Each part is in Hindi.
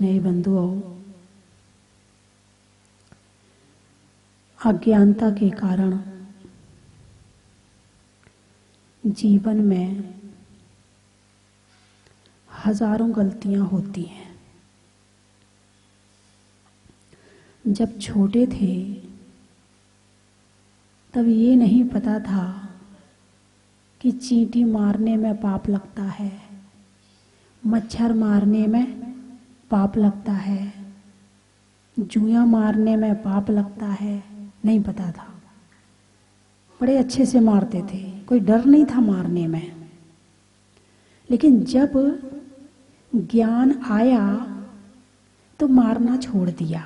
स्नेही बंधुओं, अज्ञानता के कारण जीवन में हजारों गलतियां होती हैं। जब छोटे थे तब ये नहीं पता था कि चींटी मारने में पाप लगता है, मच्छर मारने में पाप लगता है, जुआ मारने में पाप लगता है, नहीं पता था। बड़े अच्छे से मारते थे, कोई डर नहीं था मारने में। लेकिन जब ज्ञान आया तो मारना छोड़ दिया,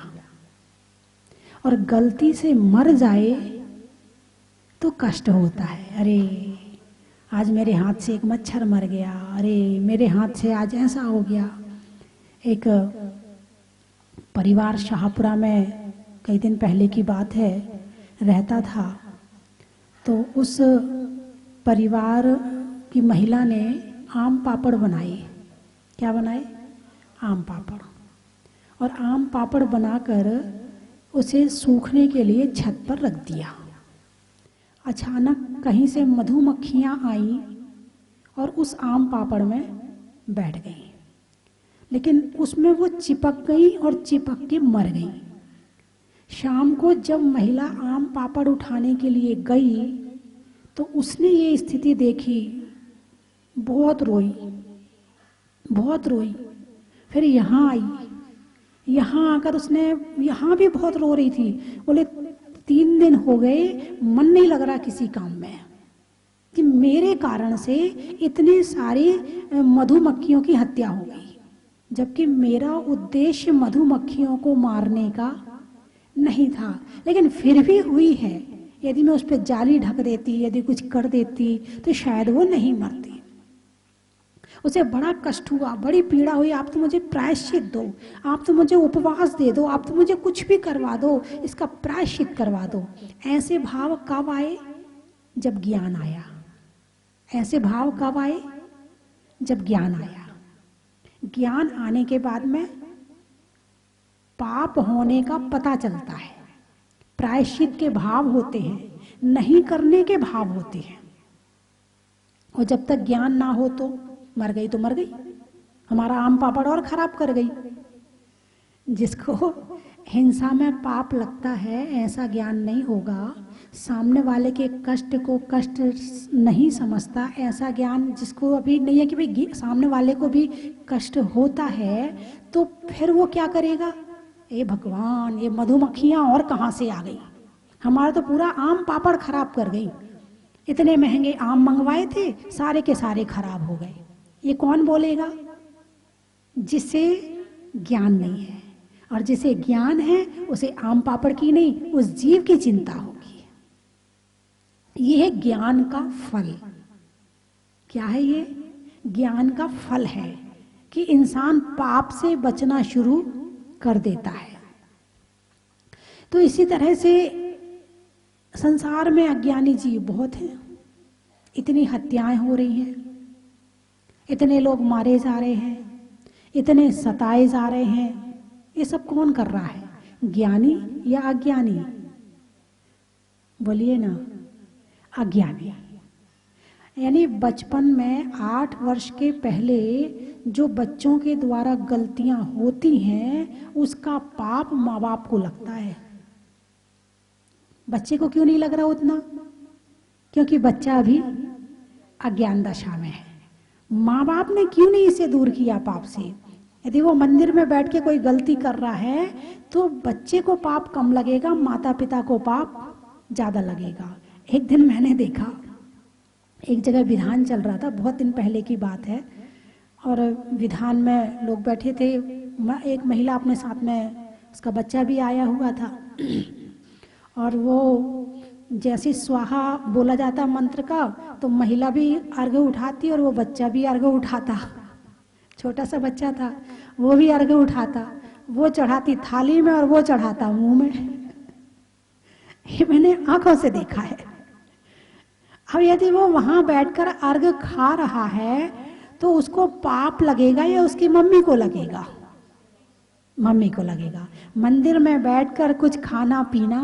और गलती से मर जाए तो कष्ट होता है। अरे आज मेरे हाथ से एक मच्छर मर गया, अरे मेरे हाथ से आज ऐसा हो गया। एक परिवार शाहपुरा में कई दिन पहले की बात है, रहता था। तो उस परिवार की महिला ने आम पापड़ बनाए। क्या बनाए? आम पापड़। और आम पापड़ बनाकर उसे सूखने के लिए छत पर रख दिया। अचानक कहीं से मधुमक्खियां आईं और उस आम पापड़ में बैठ गईं, लेकिन उसमें वो चिपक गई और चिपक के मर गई। शाम को जब महिला आम पापड़ उठाने के लिए गई तो उसने ये स्थिति देखी, बहुत रोई, बहुत रोई। फिर यहाँ आई, यहाँ आकर उसने यहाँ भी बहुत रो रही थी। बोले 3 दिन हो गए, मन नहीं लग रहा किसी काम में, कि मेरे कारण से इतने सारी मधुमक्खियों की हत्या हो गई, जबकि मेरा उद्देश्य मधुमक्खियों को मारने का नहीं था। लेकिन फिर भी हुई है। यदि मैं उस पर जाली ढक देती, यदि कुछ कर देती तो शायद वो नहीं मरती। उसे बड़ा कष्ट हुआ, बड़ी पीड़ा हुई। आप तो मुझे प्रायश्चित दो, आप तो मुझे उपवास दे दो, आप तो मुझे कुछ भी करवा दो, इसका प्रायश्चित करवा दो। ऐसे भाव कब आए? जब ज्ञान आया। ऐसे भाव कब आए? जब ज्ञान आया। ज्ञान आने के बाद में पाप होने का पता चलता है। प्रायश्चित के भाव होते हैं, नहीं करने के भाव होते हैं। और जब तक ज्ञान ना हो तो मर गई तो मर गई, हमारा आम पापड़ और खराब कर गई। जिसको हिंसा में पाप लगता है, ऐसा ज्ञान नहीं होगा। सामने वाले के कष्ट को कष्ट नहीं समझता, ऐसा ज्ञान जिसको अभी नहीं है कि भाई सामने वाले को भी कष्ट होता है, तो फिर वो क्या करेगा? ए भगवान, ये मधुमक्खियां और कहाँ से आ गई, हमारा तो पूरा आम पापड़ खराब कर गई। इतने महंगे आम मंगवाए थे, सारे के सारे खराब हो गए। ये कौन बोलेगा? जिसे ज्ञान नहीं है। और जिसे ज्ञान है उसे आम पापड़ की नहीं, उस जीव की चिंता होगी। ये है ज्ञान का फल। क्या है ये? ज्ञान का फल है कि इंसान पाप से बचना शुरू कर देता है। तो इसी तरह से संसार में अज्ञानी जीव बहुत हैं। इतनी हत्याएं हो रही हैं, इतने लोग मारे जा रहे हैं, इतने सताए जा रहे हैं। ये सब कौन कर रहा है? ज्ञानी या अज्ञानी? बोलिए ना। अज्ञानी। यानी बचपन में 8 वर्ष के पहले जो बच्चों के द्वारा गलतियां होती हैं, उसका पाप माँ बाप को लगता है। बच्चे को क्यों नहीं लग रहा उतना? क्योंकि बच्चा अभी अज्ञान दशा में है। माँ बाप ने क्यों नहीं इसे दूर किया पाप से? यदि वो मंदिर में बैठ के कोई गलती कर रहा है तो बच्चे को पाप कम लगेगा, माता पिता को पाप ज्यादा लगेगा। एक दिन मैंने देखा, एक जगह विधान चल रहा था, बहुत दिन पहले की बात है, और विधान में लोग बैठे थे। एक महिला अपने साथ में, उसका बच्चा भी आया हुआ था, और वो जैसे स्वाहा बोला जाता मंत्र का, तो महिला भी अर्घ्य उठाती और वो बच्चा भी अर्घ्य उठाता। छोटा सा बच्चा था, वो भी अर्घ्य उठाता, वो चढ़ाती थाली में और वो चढ़ाता मुंह में। ये मैंने आंखों से देखा है। अब यदि वो वहां बैठकर अर्घ्य खा रहा है तो उसको पाप लगेगा या उसकी मम्मी को लगेगा? मम्मी को लगेगा। मंदिर में बैठकर कुछ खाना पीना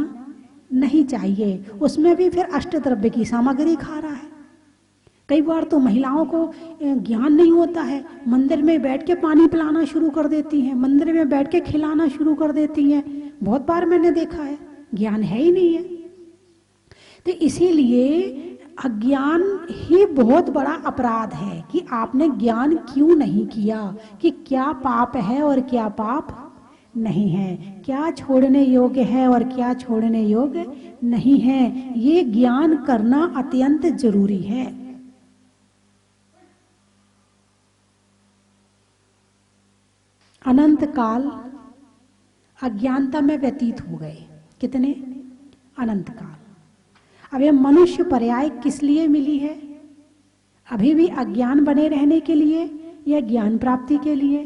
नहीं चाहिए, उसमें भी फिर अष्टद्रव्य की सामग्री खा रहा है। कई बार तो महिलाओं को ज्ञान नहीं होता है, मंदिर में बैठ के पानी पिलाना शुरू कर देती हैं, मंदिर में बैठ के खिलाना शुरू कर देती हैं। बहुत बार मैंने देखा है, ज्ञान है ही नहीं है। तो इसीलिए अज्ञान ही बहुत बड़ा अपराध है कि आपने ज्ञान क्यों नहीं किया कि क्या पाप है और क्या पाप नहीं है, क्या छोड़ने योग्य है और क्या छोड़ने योग्य नहीं है। ये ज्ञान करना अत्यंत जरूरी है। अनंत काल अज्ञानता में व्यतीत हो गए। कितने? अनंत काल। अब ये मनुष्य पर्याय किस लिए मिली है? अभी भी अज्ञान बने रहने के लिए या ज्ञान प्राप्ति के लिए?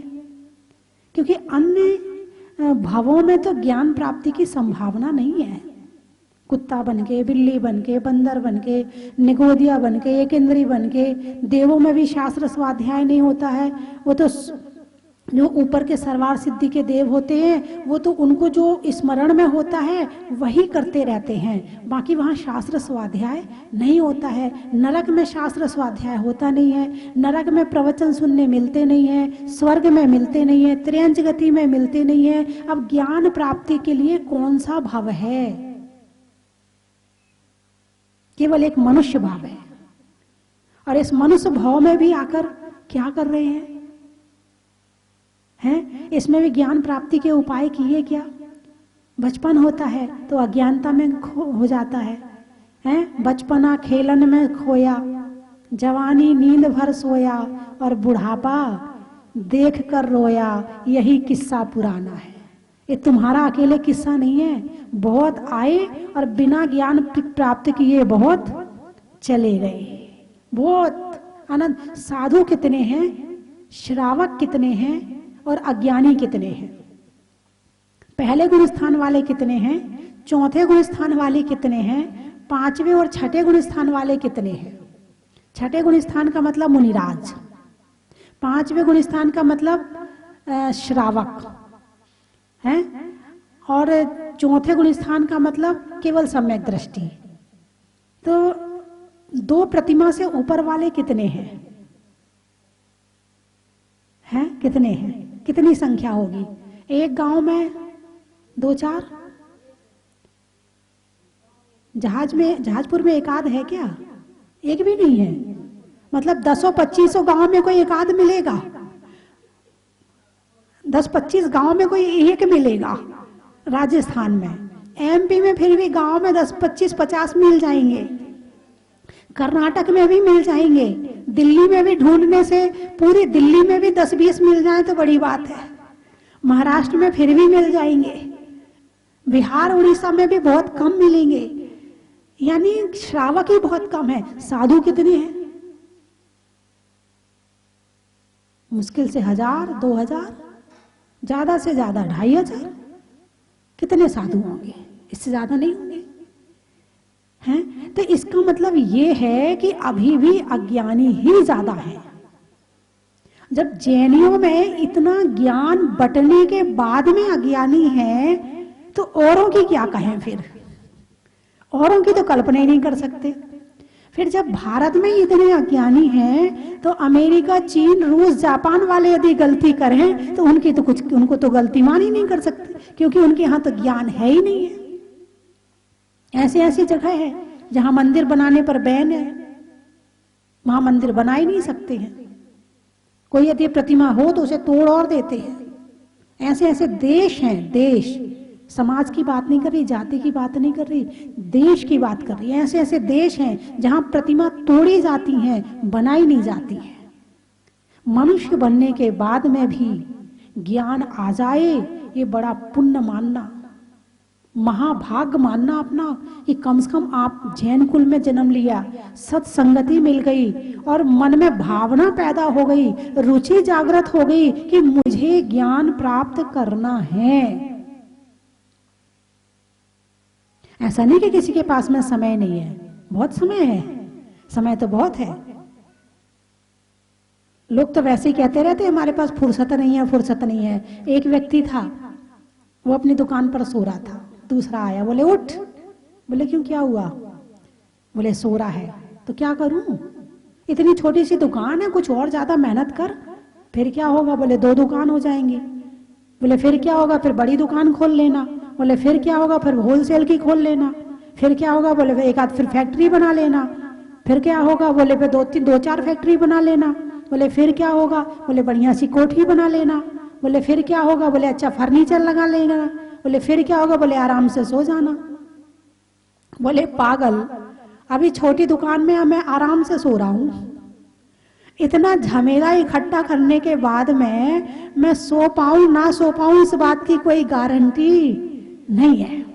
क्योंकि अन्य भवों में तो ज्ञान प्राप्ति की संभावना नहीं है। कुत्ता बनके, बिल्ली बनके, बंदर बनके, निगोदिया बनके, एकेंद्री बनके, देवों में भी शास्त्र स्वाध्याय नहीं होता है। वो तो जो ऊपर के सरवार सिद्धि के देव होते हैं, वो तो उनको जो स्मरण में होता है वही करते रहते हैं, बाकी वहाँ शास्त्र स्वाध्याय नहीं होता है। नरक में शास्त्र स्वाध्याय होता नहीं है, नरक में प्रवचन सुनने मिलते नहीं है, स्वर्ग में मिलते नहीं है, त्रियंच गति में मिलते नहीं है। अब ज्ञान प्राप्ति के लिए कौन सा भाव है? केवल एक मनुष्य भाव है। और इस मनुष्य भाव में भी आकर क्या कर रहे हैं? हैं? इसमें भी ज्ञान प्राप्ति के उपाय किए क्या? बचपन होता है तो अज्ञानता में हो जाता है, हैं? बचपना खेलन में खोया, जवानी नींद भर सोया, और बुढ़ापा देख कर रोया, यही किस्सा पुराना है। ये तुम्हारा अकेले किस्सा नहीं है, बहुत आए और बिना ज्ञान प्राप्त किए बहुत चले गए। बहुत अनंत साधु कितने हैं, श्रावक कितने हैं और अज्ञानी कितने हैं। पहले गुण स्थान वाले कितने हैं, चौथे गुण स्थान वाले कितने हैं, पांचवें और छठे गुण स्थान वाले कितने हैं। छठे गुण स्थान का मतलब मुनिराज, पांचवें गुण स्थान का मतलब श्रावक हैं, और चौथे गुण स्थान का मतलब केवल सम्यक दृष्टि। तो दो प्रतिमा से ऊपर वाले कितने हैं? हैं? कितने हैं? कितनी संख्या होगी? एक गांव में 2-4? जहाजपुर में एक आध है क्या? एक भी नहीं है। मतलब 10-25 गांव में कोई एक आध मिलेगा, 10-25 गांव में कोई एक मिलेगा। राजस्थान में, एमपी में फिर भी गांव में 10-25-50 मिल जाएंगे, कर्नाटक में भी मिल जाएंगे, दिल्ली में भी ढूंढने से पूरी दिल्ली में भी 10-20 मिल जाए तो बड़ी बात है, महाराष्ट्र में फिर भी मिल जाएंगे, बिहार उड़ीसा में भी बहुत कम मिलेंगे। यानी श्रावक ही बहुत कम है। साधु कितने हैं? मुश्किल से 1000-2000, ज्यादा से ज्यादा 2500। कितने साधु होंगे? इससे ज्यादा नहीं होंगे, हैं? तो इसका मतलब ये है कि अभी भी अज्ञानी ही ज्यादा है। जब जैनियों में इतना ज्ञान बटने के बाद में अज्ञानी है तो औरों की क्या कहें? फिर औरों की तो कल्पना ही नहीं कर सकते। फिर जब भारत में इतने अज्ञानी हैं तो अमेरिका, चीन, रूस, जापान वाले यदि गलती करें तो उनको तो गलती मान ही नहीं कर सकते, क्योंकि उनके यहाँ तो ज्ञान है ही नहीं है। ऐसी ऐसी जगह है जहां मंदिर बनाने पर बैन है, वहां मंदिर बना ही नहीं सकते हैं। कोई यदि प्रतिमा हो तो उसे तोड़ और देते हैं। ऐसे ऐसे देश हैं, देश, समाज की बात नहीं कर रही, जाति की बात नहीं कर रही, देश की बात कर रही है। ऐसे ऐसे देश हैं जहां प्रतिमा तोड़ी जाती हैं, बनाई नहीं जाती है। मनुष्य बनने के बाद में भी ज्ञान आ जाए, ये बड़ा पुण्य मानना, महाभाग्य मानना अपना, कि कम से कम आप जैन कुल में जन्म लिया, सत्संगति मिल गई और मन में भावना पैदा हो गई, रुचि जागृत हो गई कि मुझे ज्ञान प्राप्त करना है। ऐसा नहीं कि किसी के पास में समय नहीं है, बहुत समय है, समय तो बहुत है। लोग तो वैसे ही कहते रहते हमारे पास फुर्सत नहीं है, फुर्सत नहीं है। एक व्यक्ति था, वो अपनी दुकान पर सो रहा था, दूसरा आया, बोले उठ। बोले क्यों, क्या हुआ? बोले सो रहा है। तो क्या करूं, इतनी छोटी सी दुकान है, कुछ और ज्यादा मेहनत कर। फिर क्या होगा? बोले 2 दुकान हो जाएंगी। बोले फिर क्या होगा? फिर बड़ी दुकान खोल लेना। बोले फिर क्या होगा? फिर होलसेल की खोल लेना। फिर क्या होगा? बोले एक आध फिर फैक्ट्री बना लेना। फिर क्या होगा? बोले फिर 2-4 फैक्ट्री बना लेना। बोले फिर क्या होगा? बोले बढ़िया सी कोठी बना लेना। बोले फिर क्या होगा? बोले अच्छा फर्नीचर लगा लेना। बोले फिर क्या होगा? बोले आराम से सो जाना। बोले पागल, अभी छोटी दुकान में मैं आराम से सो रहा हूं, इतना झमेला इकट्ठा करने के बाद में मैं सो पाऊं ना सो पाऊं, इस बात की कोई गारंटी नहीं है।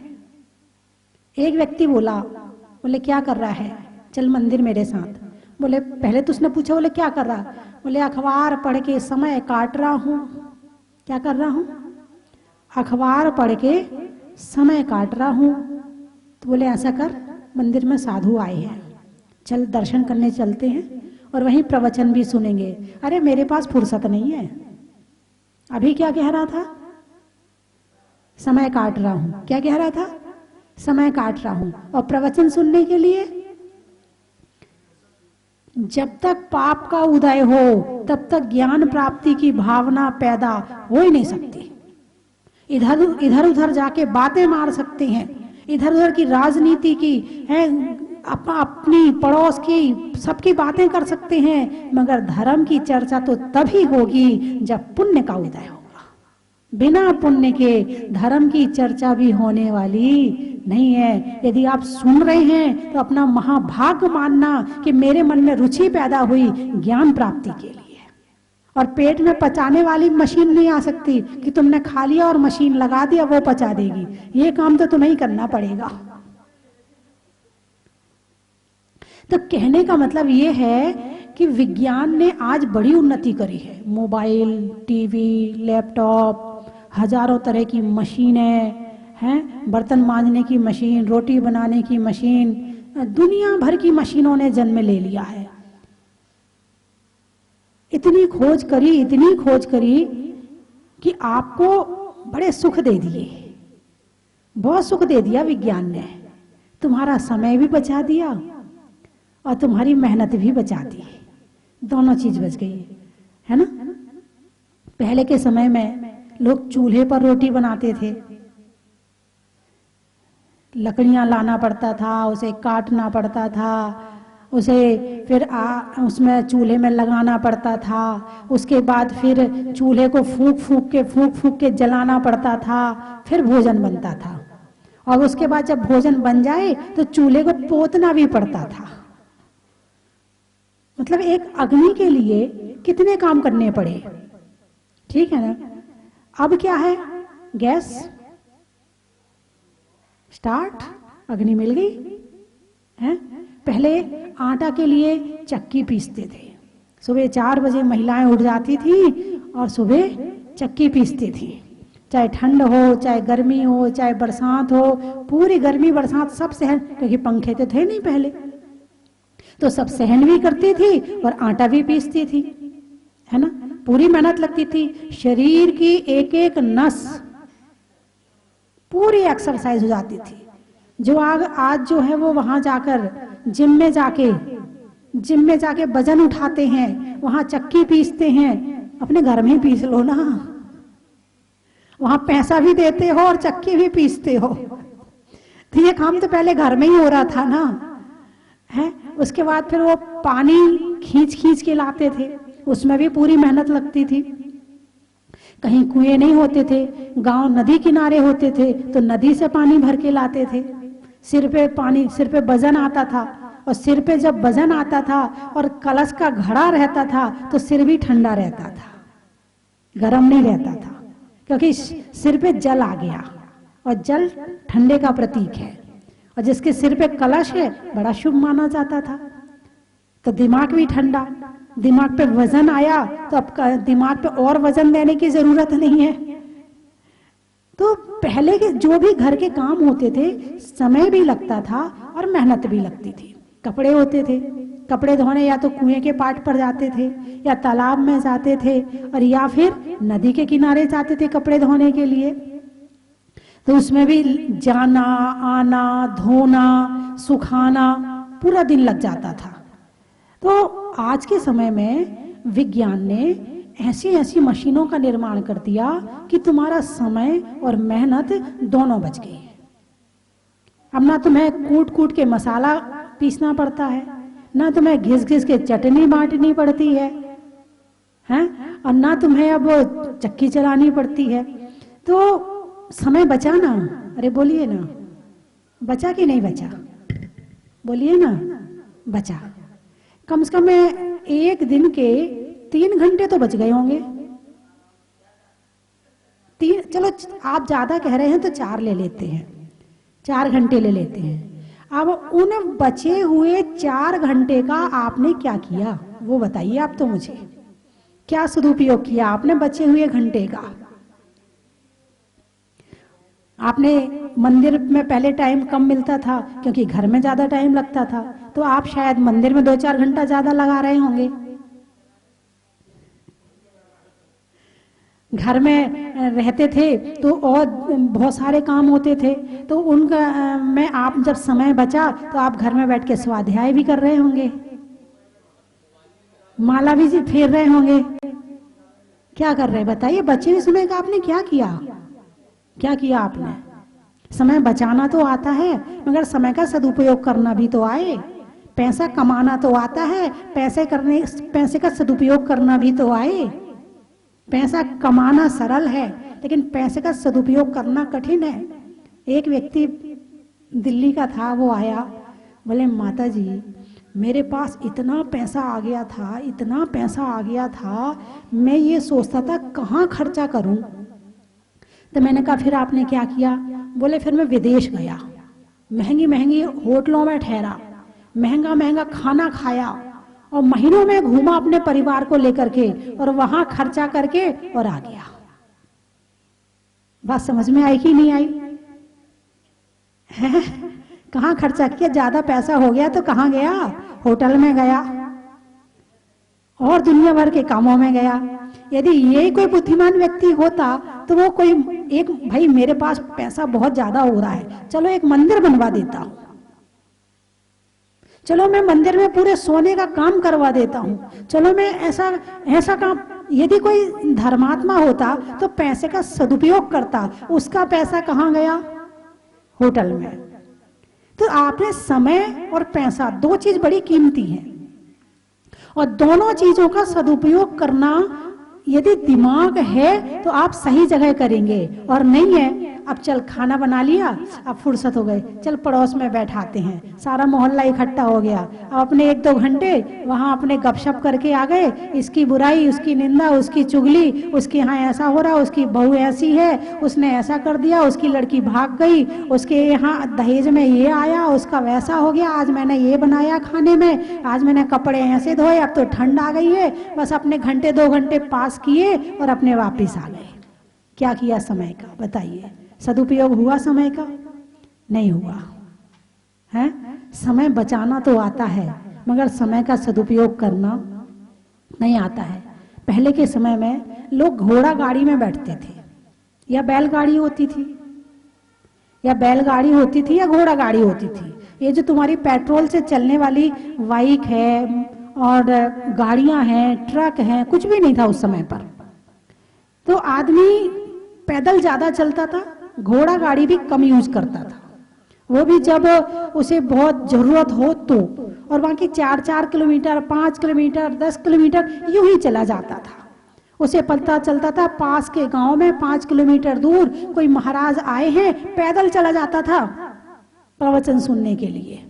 एक व्यक्ति बोला, बोले क्या कर रहा है? चल मंदिर मेरे साथ। बोले पहले तो उसने पूछा, बोले क्या कर रहा? बोले अखबार पढ़ के समय काट रहा हूं। क्या कर रहा हूं? अखबार पढ़ के समय काट रहा हूं। तो बोले ऐसा कर, मंदिर में साधु आए हैं, चल दर्शन करने चलते हैं और वहीं प्रवचन भी सुनेंगे। अरे मेरे पास फुर्सत नहीं है। अभी क्या कह रहा था? समय काट रहा हूं। क्या कह रहा था? समय काट रहा हूं। और प्रवचन सुनने के लिए जब तक पाप का उदय हो तब तक ज्ञान प्राप्ति की भावना पैदा हो ही नहीं सकती। इधर उधर जाके बातें मार सकते हैं, इधर उधर की राजनीति की है, अपनी पड़ोस की सबकी बातें कर सकते हैं, मगर धर्म की चर्चा तो तभी होगी जब पुण्य का उदय होगा। बिना पुण्य के धर्म की चर्चा भी होने वाली नहीं है। यदि आप सुन रहे हैं तो अपना महाभाग्य मानना कि मेरे मन में रुचि पैदा हुई ज्ञान प्राप्ति के लिए। और पेट में पचाने वाली मशीन नहीं आ सकती कि तुमने खा लिया और मशीन लगा दिया वो पचा देगी। ये काम तो तुम्हें ही करना पड़ेगा। तो कहने का मतलब ये है कि विज्ञान ने आज बड़ी उन्नति करी है। मोबाइल, टीवी, लैपटॉप, हजारों तरह की मशीनें हैं, बर्तन मांजने की मशीन, रोटी बनाने की मशीन, दुनिया भर की मशीनों ने जन्म ले लिया है। इतनी खोज करी कि आपको बड़े सुख दे दिए, बहुत सुख दे दिया विज्ञान ने। तुम्हारा समय भी बचा दिया और तुम्हारी मेहनत भी बचा दी, दोनों चीज बच गई है ना। पहले के समय में लोग चूल्हे पर रोटी बनाते थे, लकड़ियां लाना पड़ता था, उसे काटना पड़ता था, उसे फिर उसमें चूल्हे में लगाना पड़ता था, उसके बाद फिर चूल्हे को फूंक फूंक के जलाना पड़ता था, फिर भोजन बनता था। और उसके बाद जब भोजन बन जाए तो चूल्हे को पोतना भी पड़ता था। मतलब एक अग्नि के लिए कितने काम करने पड़े, ठीक है ना। अब क्या है, गैस स्टार्ट, अग्नि मिल गई है। पहले आटा के लिए चक्की पीसते थे, सुबह 4 बजे महिलाएं उठ जाती थी और सुबह चक्की पीसती थी। चाहे ठंड हो, चाहे गर्मी हो, चाहे बरसात हो, पूरी गर्मी बरसात सब सहन, क्योंकि पंखे तो थे नहीं पहले, तो सब सहन भी करती थी और आटा भी पीसती थी, है ना। पूरी मेहनत लगती थी, शरीर की एक एक नस पूरी एक्सरसाइज हो जाती थी। जो आज जो है वो वहां जाकर जिम में जाके वजन उठाते हैं, वहां चक्की पीसते हैं। अपने घर में ही पीस लो ना, वहां पैसा भी देते हो और चक्की भी पीसते हो। तो ये काम तो पहले घर में ही हो रहा था ना, है। उसके बाद फिर वो पानी खींच के लाते थे, उसमें भी पूरी मेहनत लगती थी। कहीं कुएं नहीं होते थे, गांव नदी किनारे होते थे, तो नदी से पानी भर के लाते थे। सिर पे वजन आता था, और सिर पे जब वजन आता था और कलश का घड़ा रहता था तो सिर भी ठंडा रहता था, गर्म नहीं रहता था, क्योंकि सिर पे जल आ गया, और जल ठंडे का प्रतीक है। और जिसके सिर पे कलश है बड़ा शुभ माना जाता था। तो दिमाग भी ठंडा, दिमाग पे वजन आया तो अब दिमाग पे और वजन देने की जरूरत नहीं है। तो पहले के जो भी घर के काम होते थे, समय भी लगता था और मेहनत भी लगती थी। कपड़े होते थे, कपड़े धोने या तो कुएं के पाट पर जाते थे, या तालाब में जाते थे, और या फिर नदी के किनारे जाते थे कपड़े धोने के लिए। तो उसमें भी जाना आना, धोना, सुखाना, पूरा दिन लग जाता था। तो आज के समय में विज्ञान ने ऐसी ऐसी मशीनों का निर्माण कर दिया कि तुम्हारा समय और मेहनत दोनों बच गई। अब ना तुम्हें कूट कूट के मसाला पीसना पड़ता है, ना तुम्हें घिस घिस के चटनी बांटनी पड़ती है, हैं? और ना तुम्हें अब चक्की चलानी पड़ती है। तो समय बचा ना? अरे बोलिए ना, बचा कि नहीं बचा? बोलिए ना, बचा। कम से कम एक दिन के 3 घंटे तो बच गए होंगे। 3, चलो आप ज्यादा कह रहे हैं तो 4 ले लेते हैं, 4 घंटे ले लेते हैं। अब उन बचे हुए 4 घंटे का आपने क्या किया वो बताइए आप तो मुझे। क्या सदुपयोग किया आपने बचे हुए घंटे का? आपने मंदिर में पहले टाइम कम मिलता था क्योंकि घर में ज्यादा टाइम लगता था, तो आप शायद मंदिर में 2-4 घंटा ज्यादा लगा रहे होंगे। घर में रहते थे तो और बहुत सारे काम होते थे, तो उनका में आप जब समय बचा तो आप घर में बैठ के स्वाध्याय भी कर रहे होंगे, माला भी फेर रहे होंगे। क्या कर रहे बताइए? बचे हुए समय का आपने क्या किया? क्या किया आपने? समय बचाना तो आता है, मगर समय का सदुपयोग करना भी तो आए। पैसा कमाना तो आता है, पैसे का सदुपयोग करना भी तो आए। पैसा कमाना सरल है, लेकिन पैसे का सदुपयोग करना कठिन है। एक व्यक्ति दिल्ली का था, वो आया, बोले माता जी मेरे पास इतना पैसा आ गया था, इतना पैसा आ गया था, मैं ये सोचता था कहाँ खर्चा करूं। तो मैंने कहा फिर आपने क्या किया? बोले फिर मैं विदेश गया, महंगी महंगी होटलों में ठहरा, महंगा महंगा खाना खाया, और महीनों में घूमा अपने परिवार को लेकर के, और वहां खर्चा करके और आ गया। बात समझ में आई कि नहीं आई? है? कहाँ खर्चा किया? ज्यादा पैसा हो गया तो कहाँ गया? होटल में गया और दुनिया भर के कामों में गया। यदि ये कोई बुद्धिमान व्यक्ति होता तो वो कोई एक, भाई मेरे पास पैसा बहुत ज्यादा हो रहा है, चलो एक मंदिर बनवा देता हूं, चलो मैं मंदिर में पूरे सोने का काम करवा देता हूं, चलो मैं ऐसा काम। यदि कोई धर्मात्मा होता तो पैसे का सदुपयोग करता। उसका पैसा कहाँ गया? होटल में। तो आपने समय और पैसा, 2 चीज बड़ी कीमती है, और दोनों चीजों का सदुपयोग करना, यदि दिमाग है तो आप सही जगह करेंगे, और नहीं है अब चल खाना बना लिया, अब फुर्सत हो गई, चल पड़ोस में बैठाते हैं, सारा मोहल्ला इकट्ठा हो गया, अब अपने 1-2 घंटे वहां अपने गपशप करके आ गए, इसकी बुराई, उसकी निंदा, उसकी चुगली, उसके यहाँ ऐसा हो रहा, उसकी बहू ऐसी है, उसने ऐसा कर दिया, उसकी लड़की भाग गई, उसके यहाँ दहेज में ये आया, उसका वैसा हो गया, आज मैंने ये बनाया खाने में, आज मैंने कपड़े ऐसे धोए, अब तो ठंड आ गई है। बस अपने 1-2 घंटे पास किए और अपने वापिस आ गए। क्या किया समय का? बताइए, सदुपयोग हुआ समय का? नहीं हुआ है। समय बचाना तो आता है, मगर समय का सदुपयोग करना नहीं आता है। पहले के समय में लोग घोड़ा गाड़ी में बैठते थे, या बैलगाड़ी होती थी, या बैलगाड़ी होती थी या घोड़ा गाड़ी होती थी। ये जो तुम्हारी पेट्रोल से चलने वाली बाइक है और गाड़ियां हैं, ट्रक हैं, कुछ भी नहीं था उस समय पर। तो आदमी पैदल ज्यादा चलता था, घोड़ा गाड़ी भी कम यूज करता था, वो भी जब उसे बहुत जरूरत हो तो। और वहां की 4-4 किलोमीटर, 5 किलोमीटर, 10 किलोमीटर यूं ही चला जाता था। उसे पता चलता था पास के गांव में 5 किलोमीटर दूर कोई महाराज आए हैं, पैदल चला जाता था प्रवचन सुनने के लिए।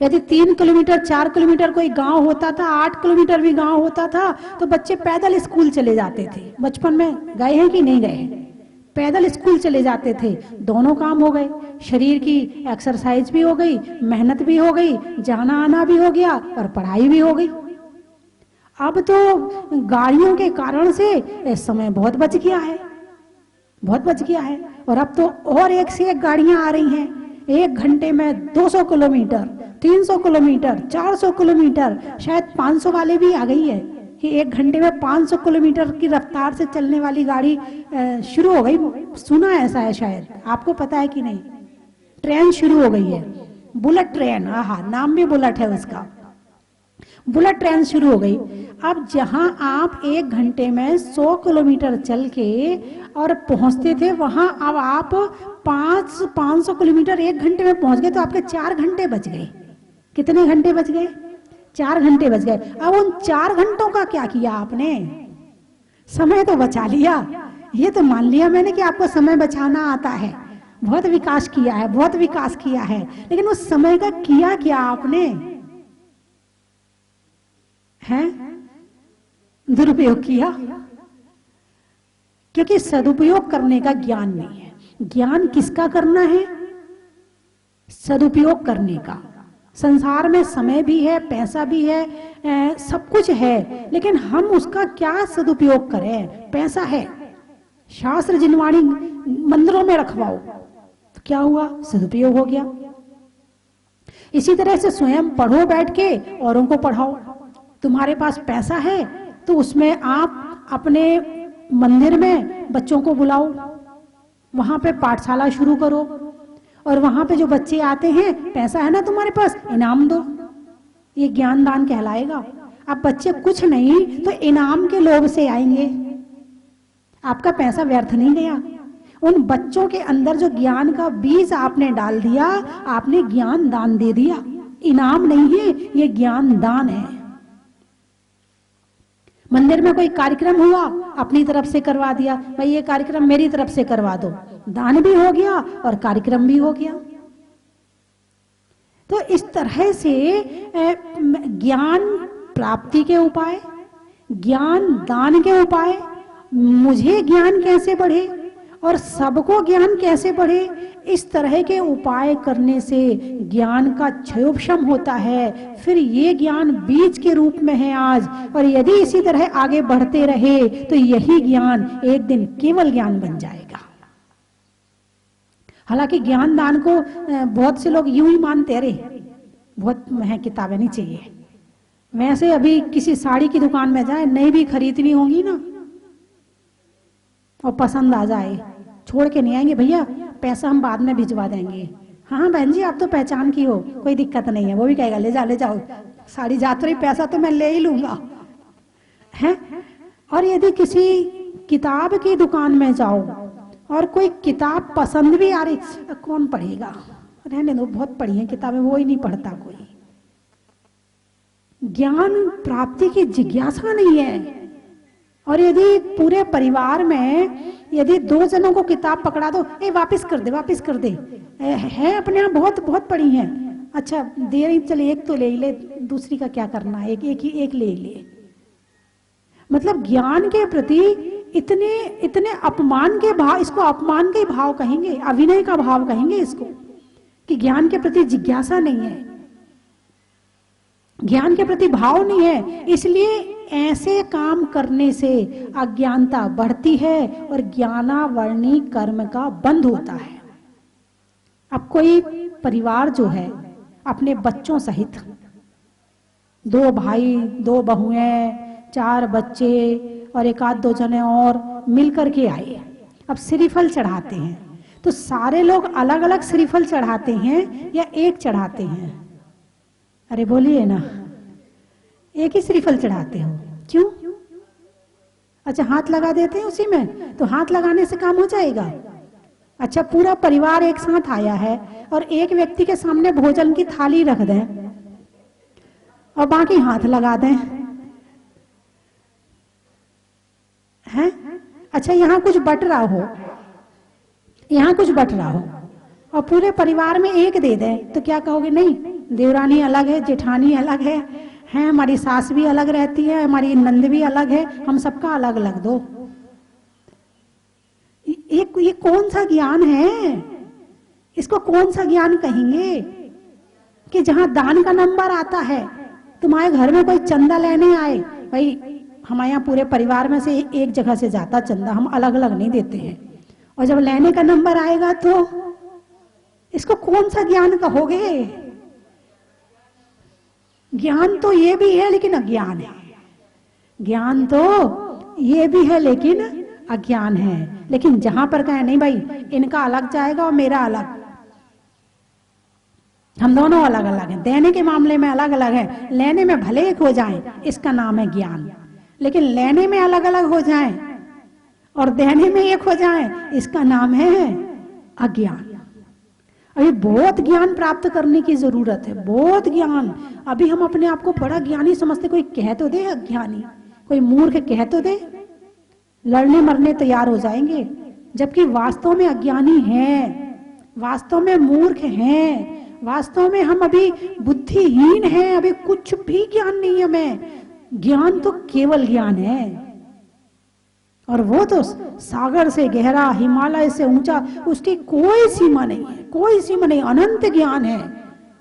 यदि 3 किलोमीटर, 4 किलोमीटर कोई गांव होता था, 8 किलोमीटर भी गांव होता था, तो बच्चे पैदल स्कूल चले जाते थे। बचपन में गए हैं कि नहीं गए? पैदल स्कूल चले जाते थे। दोनों काम हो गए, शरीर की एक्सरसाइज भी हो गई, मेहनत भी हो गई, जाना आना भी हो गया, और पढ़ाई भी हो गई। अब तो गाड़ियों के कारण से समय बहुत बच गया है, बहुत बच गया है। और अब तो और एक से एक गाड़ियां आ रही हैं, 1 घंटे में 200 किलोमीटर, 300 किलोमीटर, 400 किलोमीटर, शायद 500 वाले भी आ गई है कि 1 घंटे में 500 किलोमीटर की रफ्तार से चलने वाली गाड़ी शुरू हो गई। सुना ऐसा है, शायद आपको पता है कि नहीं। ट्रेन शुरू हो गई है, बुलेट ट्रेन, आहा नाम भी बुलेट है उसका। बुलेट ट्रेन शुरू हो गई। अब जहां आप 1 घंटे में 100 किलोमीटर चल के और पहुंचते थे, वहां अब आप 500 किलोमीटर 1 घंटे में पहुंच गए, तो आपके 4 घंटे बच गए। कितने घंटे बच गए? 4 घंटे बच गए। अब उन 4 घंटों का क्या किया आपने? समय तो बचा लिया। ये तो मान लिया मैंने कि आपको समय बचाना आता है, बहुत विकास किया है, बहुत विकास किया है, लेकिन उस समय का किया क्या आपने? है दुरुपयोग किया, क्योंकि सदुपयोग करने का ज्ञान नहीं है। ज्ञान किसका करना है? सदुपयोग करने का। संसार में समय भी है, पैसा भी है, सब कुछ है, लेकिन हम उसका क्या सदुपयोग करें? पैसा है, शास्त्र जिनवाणी मंदिरों में रखवाओ, तो क्या हुआ? सदुपयोग हो गया। इसी तरह से स्वयं पढ़ो बैठ के, औरों को पढ़ाओ। तुम्हारे पास पैसा है तो उसमें आप अपने मंदिर में बच्चों को बुलाओ, वहां पे पाठशाला शुरू करो, और वहां पे जो बच्चे आते हैं, पैसा है ना तुम्हारे पास, इनाम दो। ये ज्ञान दान कहलाएगा। अब बच्चे कुछ नहीं तो इनाम के लोभ से आएंगे, आपका पैसा व्यर्थ नहीं गया। उन बच्चों के अंदर जो ज्ञान का बीज आपने डाल दिया, आपने ज्ञान दान दे दिया। इनाम नहीं है, ये ज्ञान दान है। मंदिर में कोई कार्यक्रम हुआ, अपनी तरफ से करवा दिया, भाई ये कार्यक्रम मेरी तरफ से करवा दो, दान भी हो गया और कार्यक्रम भी हो गया। तो इस तरह से ज्ञान प्राप्ति के उपाय, ज्ञान दान के उपाय, मुझे ज्ञान कैसे बढ़े और सबको ज्ञान कैसे बढ़े, इस तरह के उपाय करने से ज्ञान का क्षयोपशम होता है। फिर ये ज्ञान बीज के रूप में है आज, और यदि इसी तरह आगे बढ़ते रहे तो यही ज्ञान एक दिन केवल ज्ञान बन जाएगा। हालांकि ज्ञान दान को बहुत से लोग यूं ही मानते, अरे बहुत महंगी किताबें नहीं चाहिए। वैसे अभी किसी साड़ी की दुकान में जाए, नई भी खरीदनी होगी ना, और पसंद आ जाए, छोड़ के नहीं आएंगे, भैया पैसा हम बाद में भिजवा देंगे। हाँ बहन जी, आप तो पहचान की हो, कोई दिक्कत नहीं है। वो भी कहेगा ले जाओ, साड़ी जात रही, पैसा तो मैं ले ही लूंगा, है। और यदि किसी किताब की दुकान में जाओ और कोई किताब पसंद भी आ रही, कौन पढ़ेगा, रहने दो, बहुत पढ़ी है किताबें, वो ही नहीं पढ़ता कोई। ज्ञान प्राप्ति की जिज्ञासा नहीं है। और यदि पूरे परिवार में यदि 2 जनों को किताब पकड़ा दो, ए वापस कर दे, है अपने आप बहुत बहुत पढ़ी है, अच्छा दे रही, चले एक तो ले ले, दूसरी का क्या करना है, एक ले। मतलब ज्ञान के प्रति इतने अपमान के भाव, इसको अपमान के भाव कहेंगे, अविनय का भाव कहेंगे इसको, कि ज्ञान के प्रति जिज्ञासा नहीं है, ज्ञान के प्रति भाव नहीं है। इसलिए ऐसे काम करने से अज्ञानता बढ़ती है और ज्ञानावर्णी कर्म का बंध होता है। अब कोई परिवार जो है अपने बच्चों सहित, 2 भाई 2 बहुएं 4 बच्चे और 1-2 जने और मिलकर के आए, अब श्रीफल चढ़ाते हैं, तो सारे लोग अलग अलग श्रीफल चढ़ाते हैं या एक चढ़ाते हैं? अरे बोलिए ना, एक ही श्रीफल चढ़ाते हो, क्यों? अच्छा हाथ लगा देते हैं उसी में, तो हाथ लगाने से काम हो जाएगा? अच्छा पूरा परिवार एक साथ आया है और एक व्यक्ति के सामने भोजन की थाली रख दें और बाकी हाथ लगा दें, हैं? अच्छा यहाँ कुछ बट रहा हो, यहाँ कुछ बट रहा हो और पूरे परिवार में एक दे दें, तो क्या कहोगे? नहीं, देवरानी अलग है, जेठानी अलग है, हमारी सास भी अलग रहती है, हमारी नंद भी अलग है, हम सबका अलग अलग दो। ये कौन सा ज्ञान है? इसको कौन सा ज्ञान कहेंगे? कि जहां दान का नंबर आता है, तुम्हारे घर में कोई चंदा लेने आए, भाई हमारे यहाँ पूरे परिवार में से एक जगह से जाता चंदा, हम अलग अलग नहीं देते हैं, और जब लेने का नंबर आएगा तो इसको कौन सा ज्ञान कहोगे? ज्ञान तो ये भी है लेकिन अज्ञान है। ज्ञान तो ये भी है लेकिन अज्ञान है। लेकिन जहां पर कहें नहीं भाई इनका अलग जाएगा और मेरा अलग, हम दोनों अलग अलग हैं, देने के मामले में अलग अलग है, लेने में भले एक हो जाएं, इसका नाम है ज्ञान। लेकिन लेने में अलग अलग हो जाएं और देने में एक हो जाएं, इसका नाम है अज्ञान। अभी बहुत ज्ञान प्राप्त करने की जरूरत है, बहुत ज्ञान। अभी हम अपने आप को बड़ा ज्ञानी समझते, कोई कह तो दे अज्ञानी, कोई मूर्ख कह तो दे, लड़ने मरने तैयार हो जाएंगे। जबकि वास्तव में अज्ञानी हैं, वास्तव में मूर्ख हैं, वास्तव में हम अभी बुद्धिहीन हैं, अभी कुछ भी ज्ञान नहीं है हमें। ज्ञान तो केवल ज्ञान है, और वो तो सागर से गहरा, हिमालय से ऊंचा, उसकी कोई सीमा नहीं है, कोई सीमा नहीं, अनंत ज्ञान है।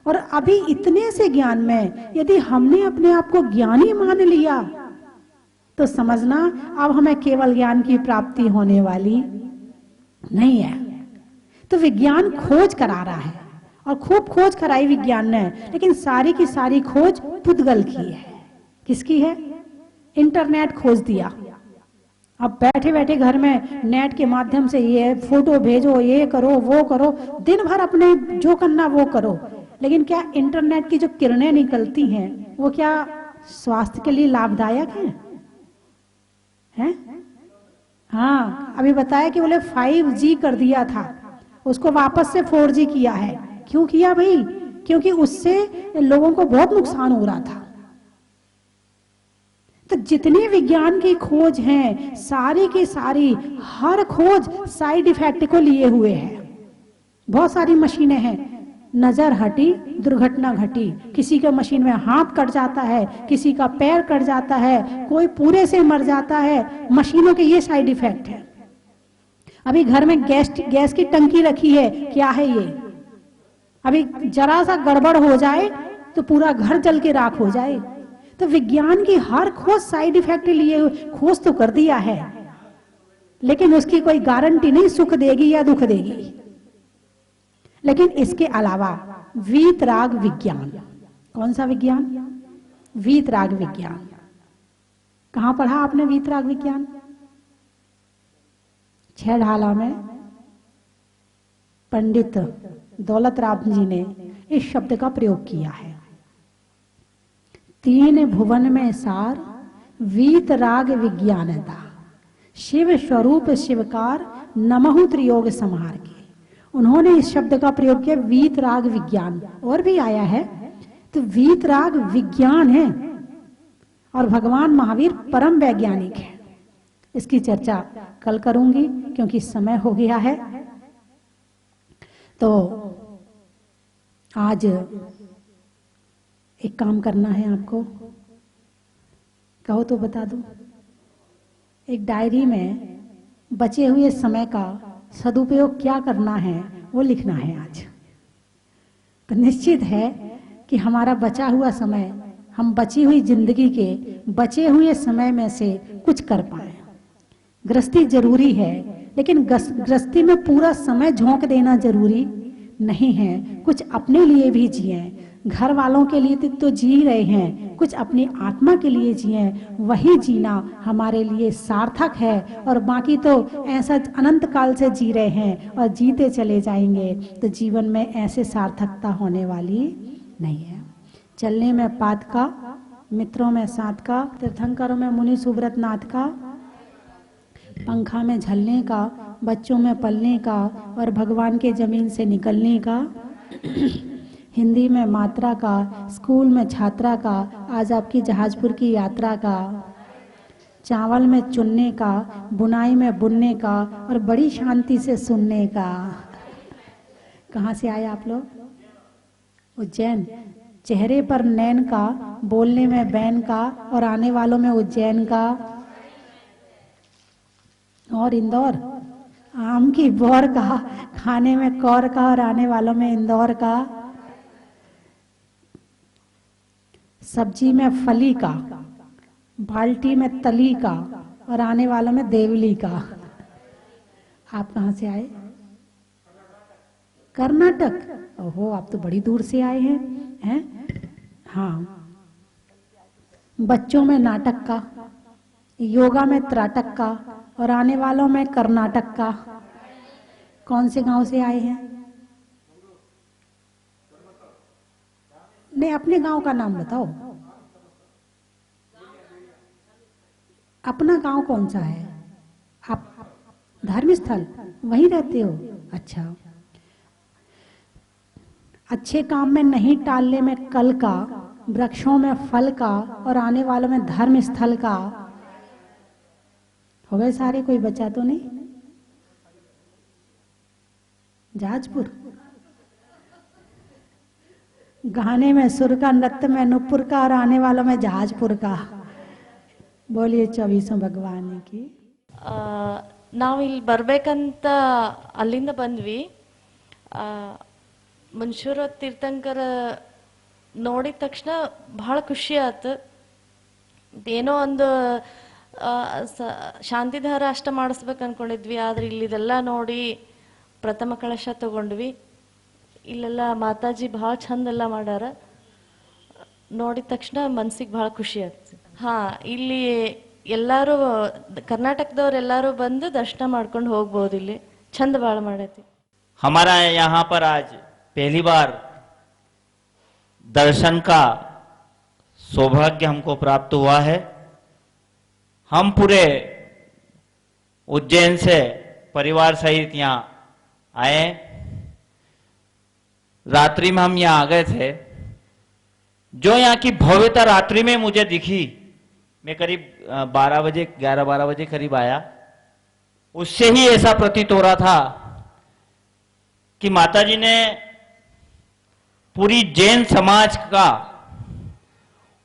और अभी इतने से ज्ञान में यदि हमने अपने आप को ज्ञानी मान लिया तो समझना अब हमें केवल ज्ञान की प्राप्ति होने वाली नहीं है। तो विज्ञान खोज करा रहा है और खूब खोज कराई विज्ञान ने, लेकिन सारी की सारी खोज पुद्गल की है। किसकी है? इंटरनेट खोज दिया। अब बैठे बैठे घर में नेट के माध्यम से ये फोटो भेजो, ये करो, वो करो, दिन भर अपने जो करना वो करो। लेकिन क्या इंटरनेट की जो किरणें निकलती हैं वो क्या स्वास्थ्य के लिए लाभदायक हैं? हाँ, अभी बताया कि बोले 5G कर दिया था, उसको वापस से 4G किया है। क्यों किया भाई? क्योंकि उससे लोगों को बहुत नुकसान हो रहा था। तो जितनी विज्ञान की खोज है सारी की सारी, हर खोज साइड इफेक्ट को लिए हुए है। बहुत सारी मशीनें हैं, नजर हटी दुर्घटना घटी, किसी के मशीन में हाथ कट जाता है, किसी का पैर कट जाता है, कोई पूरे से मर जाता है। मशीनों के ये साइड इफेक्ट है। अभी घर में गैस की टंकी रखी है, क्या है ये? अभी जरा सा गड़बड़ हो जाए तो पूरा घर जल के राख हो जाए। तो विज्ञान की हर खोज साइड इफेक्ट लिए खोज तो कर दिया है, लेकिन उसकी कोई गारंटी नहीं सुख देगी या दुख देगी। लेकिन इसके अलावा वीतराग विज्ञान, कौन सा विज्ञान? वीतराग विज्ञान। कहां पढ़ा आपने वीतराग विज्ञान? छेड़ाला में पंडित दौलत राम जी ने इस शब्द का प्रयोग किया है। 3 भुवन में सार वीतराग विज्ञानता, शिव स्वरूप शिवकार नमहु त्रियोग संहार के। उन्होंने इस शब्द का प्रयोग किया वीतराग विज्ञान, और भी आया है। तो वीतराग विज्ञान है और भगवान महावीर परम वैज्ञानिक है। इसकी चर्चा कल करूंगी क्योंकि समय हो गया है। तो आज एक काम करना है आपको, कहो तो बता दो। एक डायरी में बचे हुए समय का सदुपयोग क्या करना है वो लिखना है आज। तो निश्चित है कि हमारा बचा हुआ समय, हम बची हुई जिंदगी के बचे हुए समय में से कुछ कर पाए। गृहस्थी जरूरी है, लेकिन गृहस्थी में पूरा समय झोंक देना जरूरी नहीं है। कुछ अपने लिए भी जिए, घर वालों के लिए तो जी रहे हैं, कुछ अपनी आत्मा के लिए जिए, वही जीना हमारे लिए सार्थक है। और बाकी तो ऐसा अनंत काल से जी रहे हैं और जीते चले जाएंगे, तो जीवन में ऐसे सार्थकता होने वाली नहीं है। चलने में पात का, मित्रों में साथ का, तीर्थंकरों में मुनि सुब्रत नाथ का, पंखा में झलने का, बच्चों में पलने का और भगवान के जमीन से निकलने का, हिंदी में मात्रा का, स्कूल में छात्रा का, आज आपकी जहाजपुर की यात्रा का, चावल में चुनने का, बुनाई में बुनने का और बड़ी शांति से सुनने का। कहाँ से आए आप लोग? उज्जैन। चेहरे पर नैन का, बोलने में बैन का और आने वालों में उज्जैन का और इंदौर। आम की बौर का, खाने में कौर का और आने वालों में इंदौर का। सब्जी में फली का, बाल्टी में तली का और आने वालों में देवली का। आप कहाँ से आए? कर्नाटक। ओहो, आप तो बड़ी दूर से आए हैं। हाँ, बच्चों में नाटक का, योगा में त्राटक का और आने वालों में कर्नाटक का। कौन से गांव से आए हैं? नहीं, अपने गांव का नाम बताओ। अपना गांव कौन सा है? आप धार्मिक स्थल वहीं रहते हो? अच्छा। अच्छे काम में नहीं टालने में कल का, वृक्षों में फल का और आने वालों में धर्म स्थल का। हो गए सारे? कोई बचा तो नहीं? जाजपुर। गाने में सुर का, नृत्य में नुपुर का और आने वालों में जहाजपुर का। बोलिए 24 भगवान की। ನಾವು ಇಲ್ಲಿ ಬರ್ಬೇಕಂತ ಅಲ್ಲಿಂದ ಬಂದ್ವಿ. ಮನ್ಸೂರ ತೀರ್ಥಂಕರ ನೋಡಿದ ತಕ್ಷಣ ಬಹಳ ಖುಷಿ ಆಯ್ತು. ಏನೋ ಒಂದು ಶಾಂತಿಧಾರ ಅಷ್ಟ ಮಾಡಿಸ್ಬೇಕು ಅನ್ಕೊಂಡಿದ್ವಿ, ಆದ್ರೆ ಇಲ್ಲಿದೆಲ್ಲ ನೋಡಿ ಪ್ರಥಮ ಕಳಶ ತಗೊಂಡ್ವಿ. ಇಲ್ಲೆಲ್ಲ ಮಾತಾಜಿ ಬಹಳ ಚಂದ ಎಲ್ಲ ಮಾಡ್ಯಾರ. ನೋಡಿದ ತಕ್ಷಣ ಮನ್ಸಿಗೆ ಬಹಳ ಖುಷಿ ಆಗ್ತದೆ. ಹಾ, ಇಲ್ಲಿ ಎಲ್ಲರೂ ಕರ್ನಾಟಕದವ್ರೆಲ್ಲರೂ ಬಂದು ದರ್ಶನ ಮಾಡ್ಕೊಂಡು ಹೋಗ್ಬೋದು. ಇಲ್ಲಿ ಚಂದ ಬಹಳ ಮಾಡೈತಿ. हमारा यहाँ पर आज पहली बार दर्शन का सौभाग्य हमको प्राप्त हुआ है। हम पूरे उज्जैन से परिवार सहित यहाँ आए। रात्रि में हम यहाँ आ गए थे। जो यहाँ की भव्यता रात्रि में मुझे दिखी, मैं करीब 11-12 बजे करीब आया, उससे ही ऐसा प्रतीत हो रहा था कि माताजी ने पूरी जैन समाज का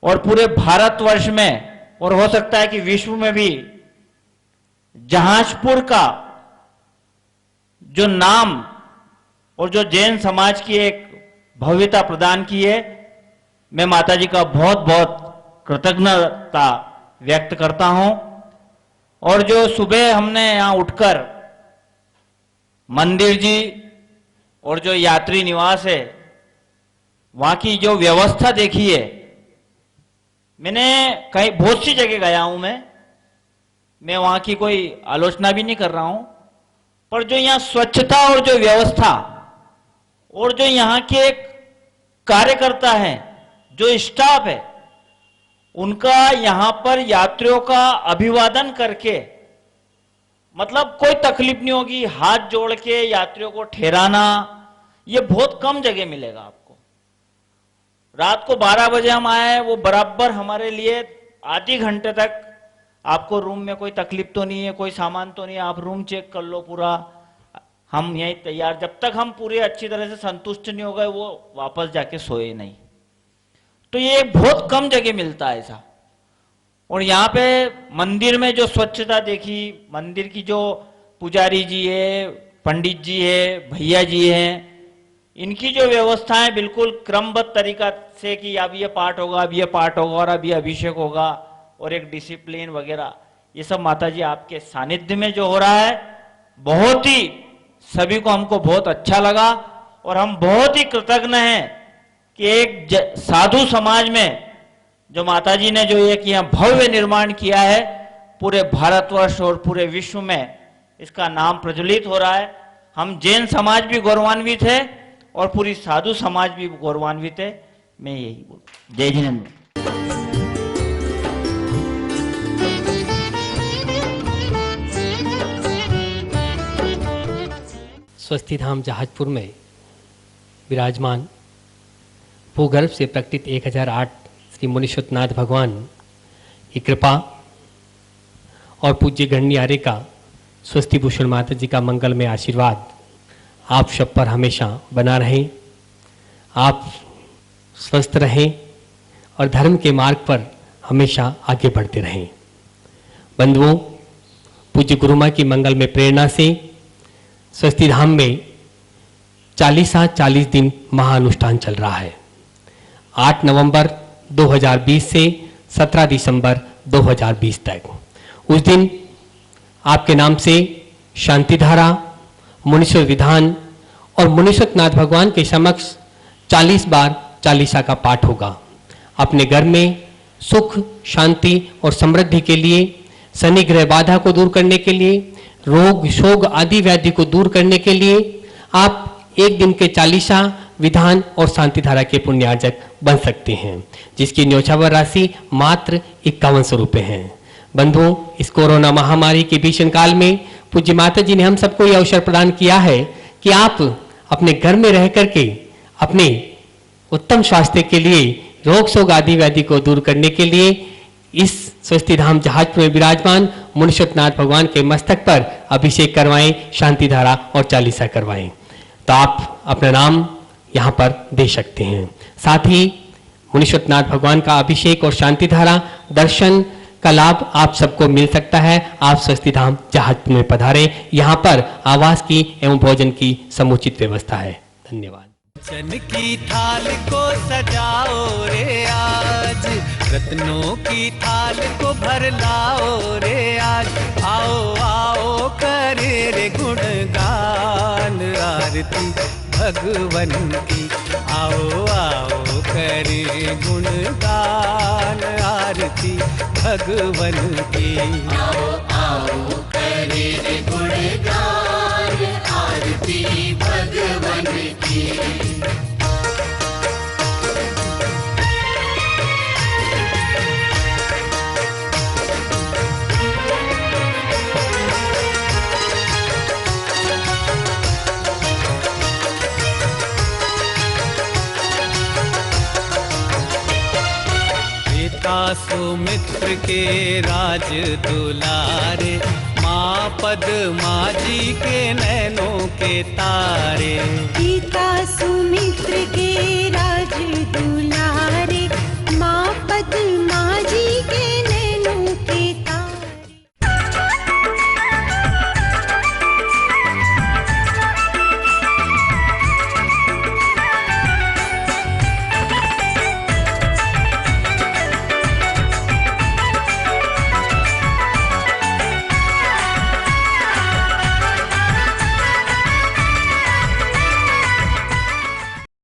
और पूरे भारतवर्ष में और हो सकता है कि विश्व में भी जहाजपुर का जो नाम और जो जैन समाज की एक भव्यता प्रदान की है, मैं माताजी का बहुत बहुत कृतज्ञता व्यक्त करता हूं। और जो सुबह हमने यहां उठकर मंदिर जी और जो यात्री निवास है वहां की जो व्यवस्था देखी है, मैंने कहीं बहुत सी जगह गया हूं। मैं वहां की कोई आलोचना भी नहीं कर रहा हूं, पर जो यहां स्वच्छता और जो व्यवस्था और जो यहां के कार्यकर्ता हैं, जो स्टाफ है, उनका यहां पर यात्रियों का अभिवादन करके, मतलब कोई तकलीफ नहीं होगी, हाथ जोड़ के यात्रियों को ठहराना, ये बहुत कम जगह मिलेगा आपको। रात को 12 बजे हम आए, वो बराबर हमारे लिए आधे घंटे तक आपको रूम में कोई तकलीफ तो नहीं है, कोई सामान तो नहीं है, आप रूम चेक कर लो पूरा, हम यहीं तैयार। जब तक हम पूरे अच्छी तरह से संतुष्ट नहीं हो गए, वो वापस जाके सोए नहीं। तो ये बहुत कम जगह मिलता है ऐसा। और यहाँ पे मंदिर में जो स्वच्छता देखी, मंदिर की जो पुजारी जी है, पंडित जी है, भैया जी हैं, इनकी जो व्यवस्थाएं बिल्कुल क्रमबद्ध तरीका से कि अब ये पाठ होगा, अब ये पाठ होगा और अब ये अभिषेक होगा और एक डिसिप्लिन वगैरह, ये सब माताजी आपके सानिध्य में जो हो रहा है, बहुत ही सभी को हमको बहुत अच्छा लगा। और हम बहुत ही कृतज्ञ हैं कि एक साधु समाज में जो माताजी ने जो एक यहाँ भव्य निर्माण किया है, पूरे भारतवर्ष और पूरे विश्व में इसका नाम प्रज्वलित हो रहा है। हम जैन समाज भी गौरवान्वित है और पूरी साधु समाज भी गौरवान्वित है। मैं यही बोल, जय जिनेंद्र। स्वस्ति धाम जहाजपुर में विराजमान भूगर्भ से प्रकटित 1008 श्री मुनीश्वरनाथ भगवान की कृपा और पूज्य गणनियारे का स्वस्ति भूषण माता जी का मंगलमय आशीर्वाद आप सब पर हमेशा बना रहे। आप स्वस्थ रहें और धर्म के मार्ग पर हमेशा आगे बढ़ते रहें। बंधुओं, पूज्य गुरु माँ की मंगलमय प्रेरणा से स्वस्ति धाम में 40 दिन महाअनुष्ठान चल रहा है। 8 नवंबर 2020 से 17 दिसंबर 2020 तक। उस दिन आपके नाम से शांतिधारा, मुनीश्वर विधान और मुनीश्वरनाथ भगवान के समक्ष 40 बार चालीसा का पाठ होगा। अपने घर में सुख, शांति और समृद्धि के लिए, शनि ग्रह बाधा को दूर करने के लिए, रोग, शोग आदि व्याधि को दूर करने के लिए आप एक दिन के चालीसा, विधान और शांति धारा के पुण्यार्जक बन सकते हैं, जिसकी न्योछावर राशि मात्र 5100 रुपये है। बंधुओं, इस कोरोना महामारी के भीषण काल में पूज्य माता जी ने हम सबको यह अवसर प्रदान किया है कि आप अपने घर में रह करके अपने उत्तम स्वास्थ्य के लिए, रोग शोग आदि व्याधि को दूर करने के लिए इस स्वस्ति धाम जहाजपुर में विराजमान मुनीश्वरनाथ भगवान के मस्तक पर अभिषेक करवाएं, शांति धारा और चालीसा करवाएं। तो आप अपना नाम यहाँ पर दे सकते हैं। साथ ही मुनीश्वरनाथ भगवान का अभिषेक और शांति धारा दर्शन का लाभ आप सबको मिल सकता है। आप स्वस्ति धाम जहाजपुर में पधारें। यहाँ पर आवास की एवं भोजन की समुचित व्यवस्था है। धन्यवाद। चन की थाल को सजाओ रे आज, रत्नों की थाल को भर लाओ रे आज। आओ आओ करे रे गुणगान आरती भगवन की। आओ आओ करे गुणगान आरती भगवन की। आओ आओ करे रे गुणगान आरती भगवन की। सुमित्र के राज दुलारे, माँ पद्मा जी के नैनों के तारे।